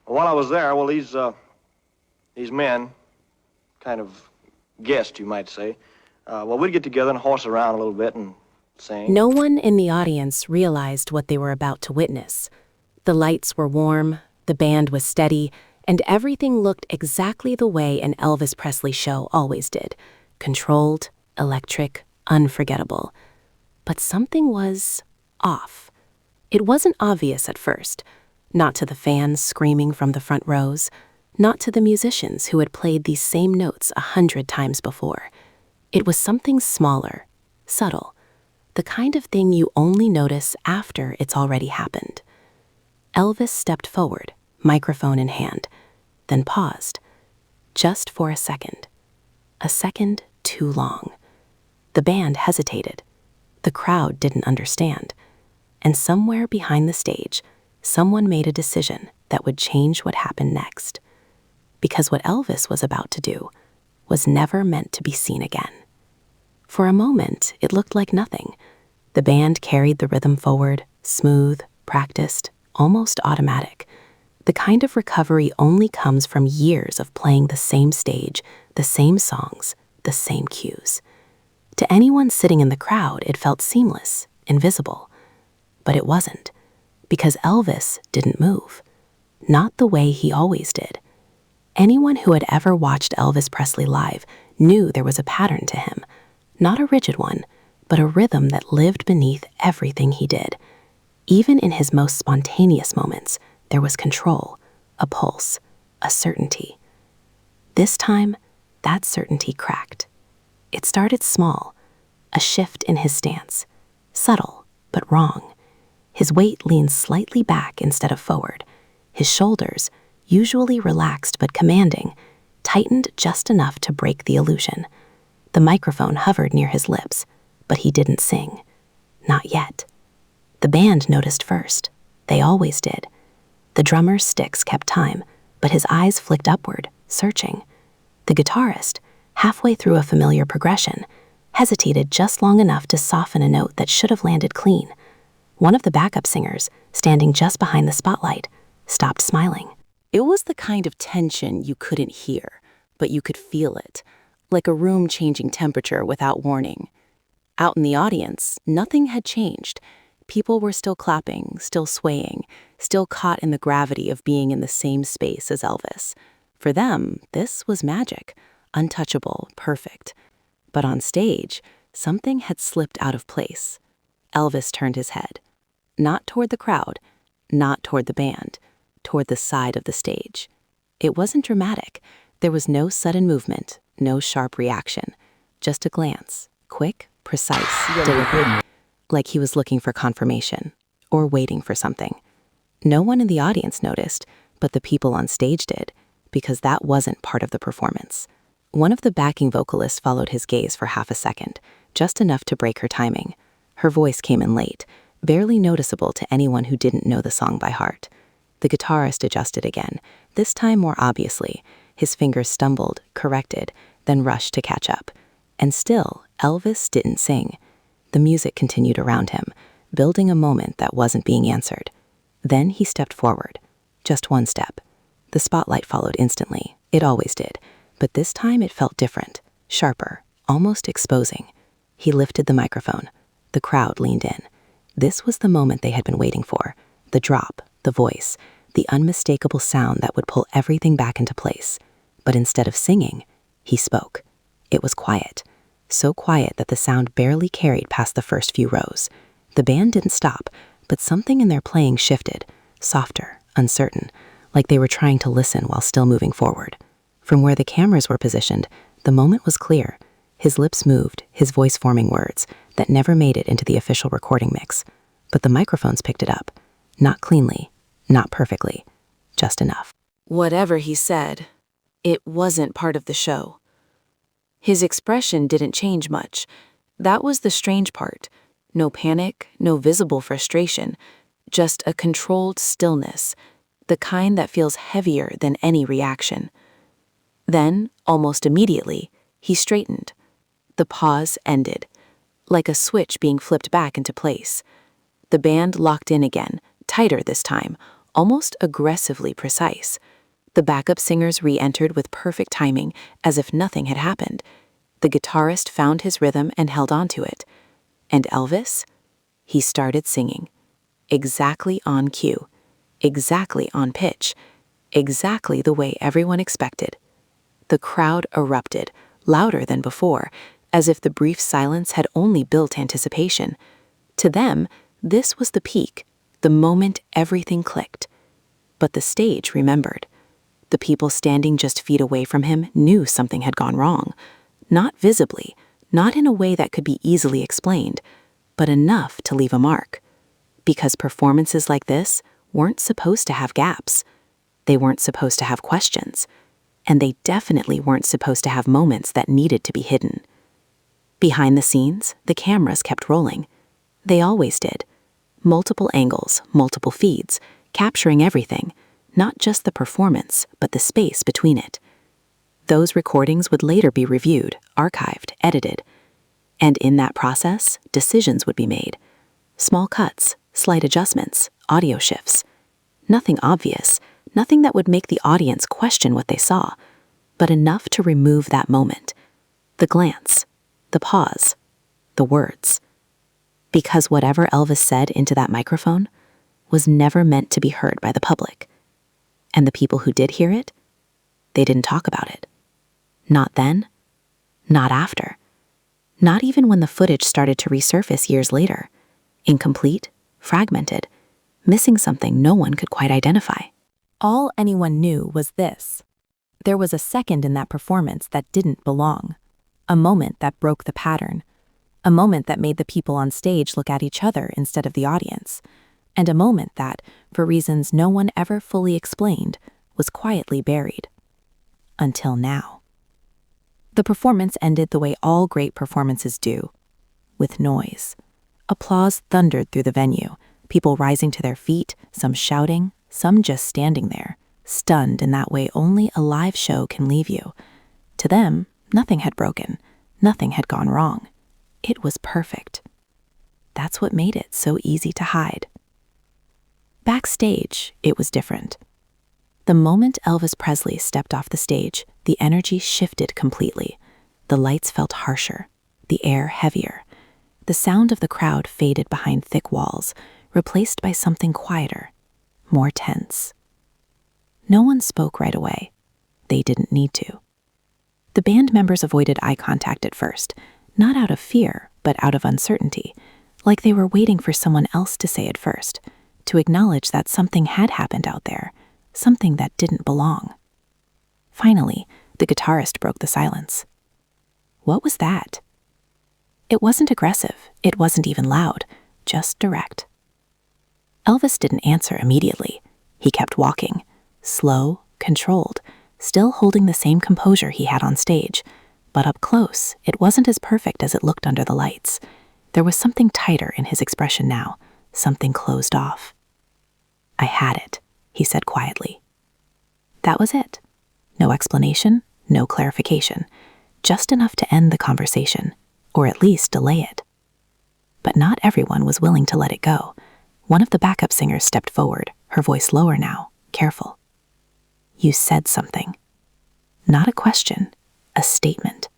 While I was there, well, these men, kind of guests, you might say, we'd get together and horse around a little bit and sing. No one in the audience realized what they were about to witness. The lights were warm, the band was steady, and everything looked exactly the way an Elvis Presley show always did. Controlled, electric, unforgettable. But something was off. It wasn't obvious at first. Not to the fans screaming from the front rows. Not to the musicians who had played these same notes 100 times before. It was something smaller, subtle. The kind of thing you only notice after it's already happened. Elvis stepped forward, microphone in hand, then paused. Just for a second. A second too long. The band hesitated. The crowd didn't understand. And somewhere behind the stage, someone made a decision that would change what happened next. Because what Elvis was about to do was never meant to be seen again. For a moment, it looked like nothing. The band carried the rhythm forward, smooth, practiced, almost automatic. The kind of recovery only comes from years of playing the same stage, the same songs, the same cues. To anyone sitting in the crowd, it felt seamless, invisible. But it wasn't, because Elvis didn't move. Not the way he always did. Anyone who had ever watched Elvis Presley live knew there was a pattern to him. Not a rigid one, but a rhythm that lived beneath everything he did. Even in his most spontaneous moments, there was control, a pulse, a certainty. This time, that certainty cracked. It started small, a shift in his stance, subtle but wrong. His weight leaned slightly back instead of forward. His shoulders, usually relaxed but commanding, tightened just enough to break the illusion. The microphone hovered near his lips, but he didn't sing. Not yet. The band noticed first. They always did. The drummer's sticks kept time, but his eyes flicked upward, searching. The guitarist, halfway through a familiar progression, hesitated just long enough to soften a note that should have landed clean. One of the backup singers, standing just behind the spotlight, stopped smiling. It was the kind of tension you couldn't hear, but you could feel it, like a room changing temperature without warning. Out in the audience, nothing had changed. People were still clapping, still swaying, still caught in the gravity of being in the same space as Elvis. For them, this was magic, untouchable, perfect. But on stage, something had slipped out of place. Elvis turned his head. Not toward the crowd, not toward the band, toward the side of the stage. It wasn't dramatic. There was no sudden movement, no sharp reaction. Just a glance, quick, precise, deliberate, like he was looking for confirmation or waiting for something. No one in the audience noticed, but the people on stage did, because that wasn't part of the performance. One of the backing vocalists followed his gaze for half a second, just enough to break her timing. Her voice came in late, barely noticeable to anyone who didn't know the song by heart. The guitarist adjusted again, this time more obviously. His fingers stumbled, corrected, then rushed to catch up. And still, Elvis didn't sing. The music continued around him, building a moment that wasn't being answered. Then he stepped forward. Just one step. The spotlight followed instantly. It always did. But this time it felt different, sharper, almost exposing. He lifted the microphone. The crowd leaned in. This was the moment they had been waiting for. The drop, the voice, the unmistakable sound that would pull everything back into place. But instead of singing, he spoke. It was quiet. So quiet that the sound barely carried past the first few rows. The band didn't stop, but something in their playing shifted, softer, uncertain, like they were trying to listen while still moving forward. From where the cameras were positioned, the moment was clear. His lips moved, his voice forming words that never made it into the official recording mix. But the microphones picked it up. Not cleanly, not perfectly, just enough. Whatever he said, it wasn't part of the show. His expression didn't change much. That was the strange part. No panic, no visible frustration, just a controlled stillness, the kind that feels heavier than any reaction. Then, almost immediately, he straightened. The pause ended, like a switch being flipped back into place. The band locked in again, tighter this time, almost aggressively precise. The backup singers re-entered with perfect timing, as if nothing had happened. The guitarist found his rhythm and held on to it. And Elvis? He started singing. Exactly on cue. Exactly on pitch. Exactly the way everyone expected. The crowd erupted, louder than before, as if the brief silence had only built anticipation. To them, this was the peak, the moment everything clicked. But the stage remembered. The people standing just feet away from him knew something had gone wrong. Not visibly, not in a way that could be easily explained, but enough to leave a mark. Because performances like this weren't supposed to have gaps. They weren't supposed to have questions. And they definitely weren't supposed to have moments that needed to be hidden. Behind the scenes, the cameras kept rolling. They always did. Multiple angles, multiple feeds, capturing everything, not just the performance, but the space between it. Those recordings would later be reviewed, archived, edited. And in that process, decisions would be made. Small cuts, slight adjustments, audio shifts. Nothing obvious, nothing that would make the audience question what they saw, but enough to remove that moment. The glance, the pause, the words. Because whatever Elvis said into that microphone was never meant to be heard by the public. And the people who did hear it, they didn't talk about it. Not then, not after. Not even when the footage started to resurface years later. Incomplete, fragmented, missing something no one could quite identify. All anyone knew was this. There was a second in that performance that didn't belong. A moment that broke the pattern. A moment that made the people on stage look at each other instead of the audience. And a moment that, for reasons no one ever fully explained, was quietly buried. Until now. The performance ended the way all great performances do, with noise. Applause thundered through the venue, people rising to their feet, some shouting, some just standing there, stunned in that way only a live show can leave you. To them, nothing had broken, nothing had gone wrong. It was perfect. That's what made it so easy to hide. Backstage, it was different. The moment Elvis Presley stepped off the stage, the energy shifted completely. The lights felt harsher, the air heavier. The sound of the crowd faded behind thick walls, replaced by something quieter, more tense. No one spoke right away. They didn't need to. The band members avoided eye contact at first, not out of fear, but out of uncertainty, like they were waiting for someone else to say it first, to acknowledge that something had happened out there, something that didn't belong. Finally, the guitarist broke the silence. What was that? It wasn't aggressive, it wasn't even loud, just direct. Elvis didn't answer immediately. He kept walking, slow, controlled, still holding the same composure he had on stage. But up close, it wasn't as perfect as it looked under the lights. There was something tighter in his expression now, something closed off. I had it, he said quietly. That was it. No explanation, no clarification, just enough to end the conversation, or at least delay it. But not everyone was willing to let it go. One of the backup singers stepped forward, her voice lower now, careful. You said something. Not a question, a statement.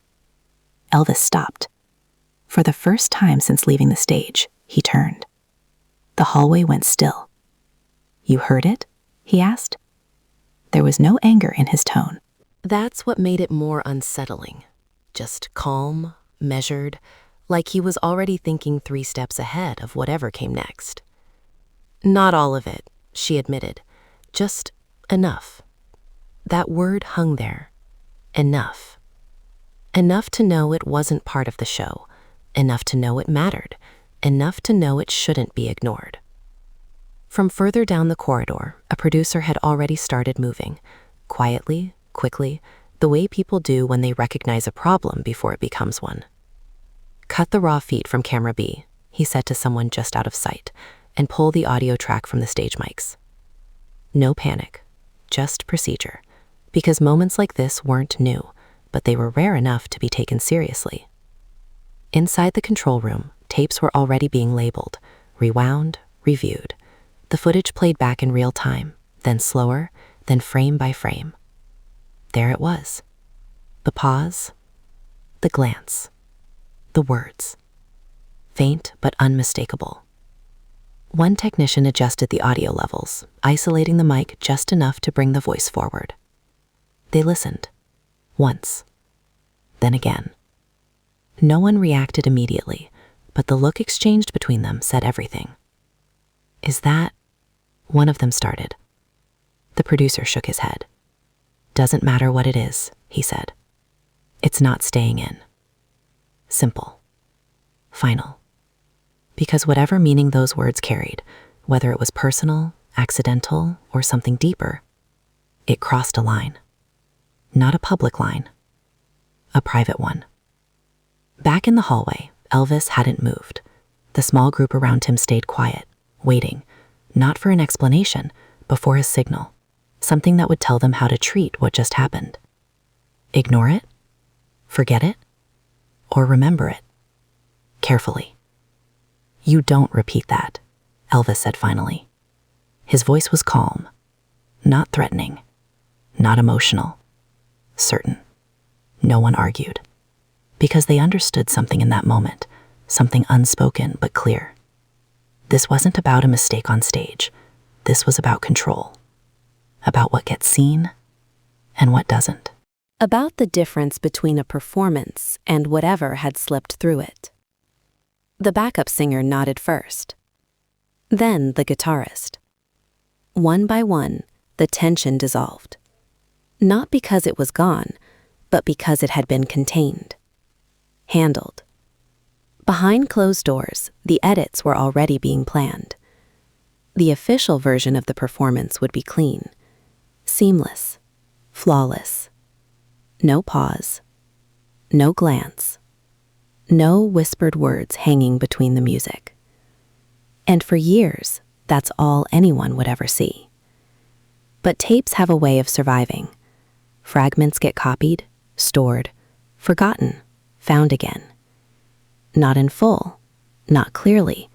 Elvis stopped. For the first time since leaving the stage, he turned. The hallway went still. You heard it? He asked. There was no anger in his tone. That's what made it more unsettling. Just calm, measured, like he was already thinking 3 steps ahead of whatever came next. Not all of it, she admitted. Just enough. That word hung there. Enough. Enough to know it wasn't part of the show. Enough to know it mattered. Enough to know it shouldn't be ignored. From further down the corridor, a producer had already started moving. Quietly, quickly, the way people do when they recognize a problem before it becomes one. Cut the raw feed from camera B, he said to someone just out of sight, and pull the audio track from the stage mics. No panic, just procedure, because moments like this weren't new, but they were rare enough to be taken seriously. Inside the control room, tapes were already being labeled, rewound, reviewed. The footage played back in real time, then slower, then frame by frame. There it was. The pause, the glance, the words. Faint but unmistakable. One technician adjusted the audio levels, isolating the mic just enough to bring the voice forward. They listened. Once. Then again. No one reacted immediately, but the look exchanged between them said everything. "Is that?" one of them started. The producer shook his head. "Doesn't matter what it is," he said. "It's not staying in." Simple. Final. Because whatever meaning those words carried, whether it was personal, accidental, or something deeper, it crossed a line. Not a public line. A private one. Back in the hallway, Elvis hadn't moved. The small group around him stayed quiet, waiting, not for an explanation, but for a signal, something that would tell them how to treat what just happened. Ignore it? Forget it? Or remember it? Carefully. "You don't repeat that," Elvis said finally. His voice was calm, not threatening, not emotional, certain. No one argued, because they understood something in that moment, something unspoken but clear. This wasn't about a mistake on stage. This was about control, about what gets seen and what doesn't. About the difference between a performance and whatever had slipped through it. The backup singer nodded first. Then the guitarist. One by one, the tension dissolved. Not because it was gone, but because it had been contained. Handled. Behind closed doors, the edits were already being planned. The official version of the performance would be clean, seamless, flawless. No pause, no glance, no whispered words hanging between the music. And for years, that's all anyone would ever see. But tapes have a way of surviving. Fragments get copied, stored, forgotten, found again. Not in full, not clearly,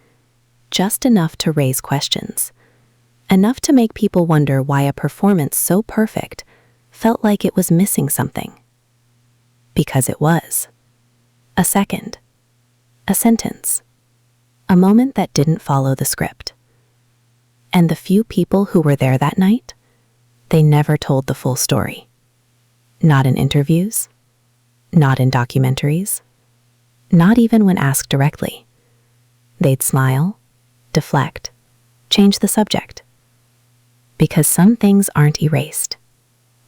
just enough to raise questions. Enough to make people wonder why a performance so perfect felt like it was missing something. Because it was. A second. A sentence. A moment that didn't follow the script. And the few people who were there that night, they never told the full story. Not in interviews, not in documentaries, not even when asked directly. They'd smile, deflect, change the subject. Because some things aren't erased.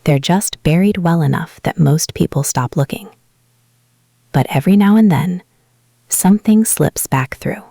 They're just buried well enough that most people stop looking. But every now and then, something slips back through.